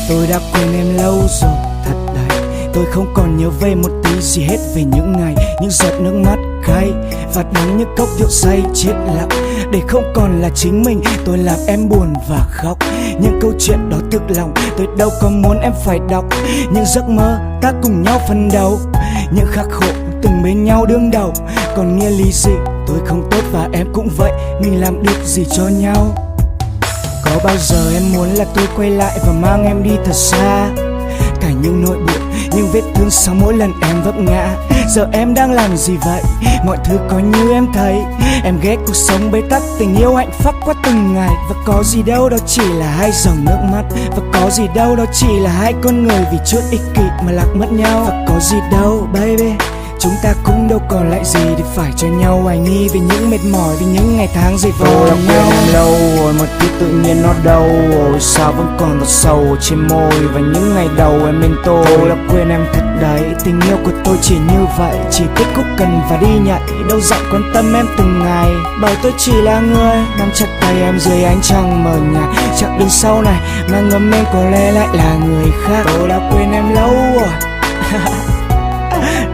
Tôi đã quên em lâu rồi, thật đấy. Tôi không còn nhớ về một tí gì hết về những ngày, những giọt nước mắt cay và đắng, những cốc rượu say chết lặng. Để không còn là chính mình, tôi làm em buồn và khóc. Những câu chuyện đó thực lòng, tôi đâu có muốn em phải đọc. Những giấc mơ ta cùng nhau phấn đấu, những khắc khổ từng bên nhau đương đầu. Còn nghĩa lý gì tôi không tốt và em cũng vậy, mình làm được gì cho nhau? Có bao giờ em muốn là tôi quay lại và mang em đi thật xa? Cả những nỗi buồn, những vết thương sau mỗi lần em vấp ngã. Giờ em đang làm gì vậy? Mọi thứ có như em thấy. Em ghét cuộc sống bế tắc, tình yêu hạnh phúc qua từng ngày. Và có gì đâu, đó chỉ là hai dòng nước mắt. Và có gì đâu, đó chỉ là hai con người vì chút ích kỷ mà lạc mất nhau. Và có gì đâu baby, chúng ta cũng đâu còn lại gì để phải cho nhau hoài nghi vì những mệt mỏi, vì những ngày tháng dày vò nhau. Tôi đã quên em lâu rồi, một thứ tự nhiên nó đâu rồi, sao vẫn còn một sầu trên môi và những ngày đầu em bên tôi. Tôi đã quên em thật đấy, tình yêu của tôi chỉ như vậy, chỉ thích khúc cần và đi nhảy, đâu dặn quan tâm em từng ngày. Bởi tôi chỉ là người nắm chặt tay em dưới ánh trăng mờ nhạt. Chặng đường sau này mà ngấm em có lẽ lại là người khác. Tôi đã quên em lâu rồi.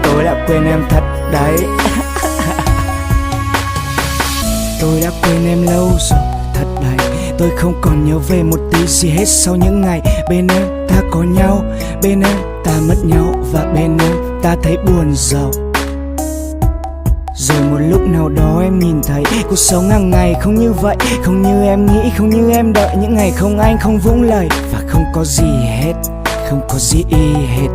Tôi đã quên em thật đấy. Tôi đã quên em lâu rồi, thật đấy. Tôi không còn nhớ về một tí gì hết sau những ngày bên em. Ta có nhau, bên em ta mất nhau, và bên em ta thấy buồn giàu. Rồi một lúc nào đó em nhìn thấy cuộc sống hàng ngày không như vậy, không như em nghĩ, không như em đợi. Những ngày không anh, không vũng lời và không có gì hết, không có gì hết.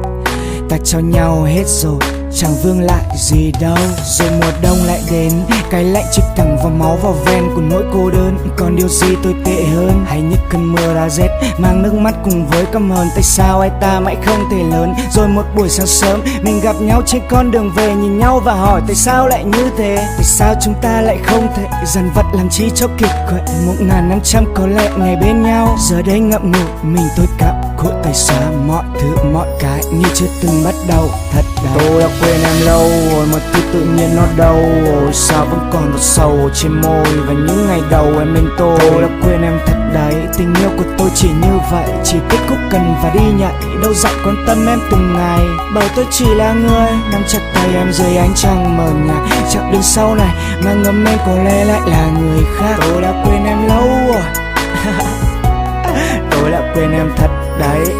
Ta cho nhau hết rồi, chẳng vương lại gì đâu. Rồi mùa đông lại đến, cái lạnh chích thẳng vào máu, vào ven của nỗi cô đơn. Còn điều gì tồi tệ hơn, hay những cơn mưa đã rét mang nước mắt cùng với căm hờn. Tại sao ai ta mãi không thể lớn? Rồi một buổi sáng sớm mình gặp nhau trên con đường về, nhìn nhau và hỏi tại sao lại như thế? Tại sao chúng ta lại không thể dằn vặt làm chi cho kịp quậy? 1500 có lẽ ngày bên nhau, giờ đây ngậm ngùi mình tôi cặm cụi. Tại sao mọi thứ mọi cái như chưa từng bắt đầu? Thật đấy, tôi đã quên em lâu rồi, một thứ tự nhiên nó đâu rồi, sao vẫn còn một sầu trên môi và những ngày đầu em bên tôi. Tôi đã quên em thật đấy, tình yêu của tôi chỉ như vậy, chỉ thích khúc cần và đi nhảy, đâu dặn quan tâm em từng ngày. Bởi tôi chỉ là người nắm chặt tay em dưới ánh trăng mờ nhạt. Chặng đường sau này mà ngấm em có lẽ lại là người khác. Tôi đã quên em lâu rồi. Tôi đã quên em thật đấy.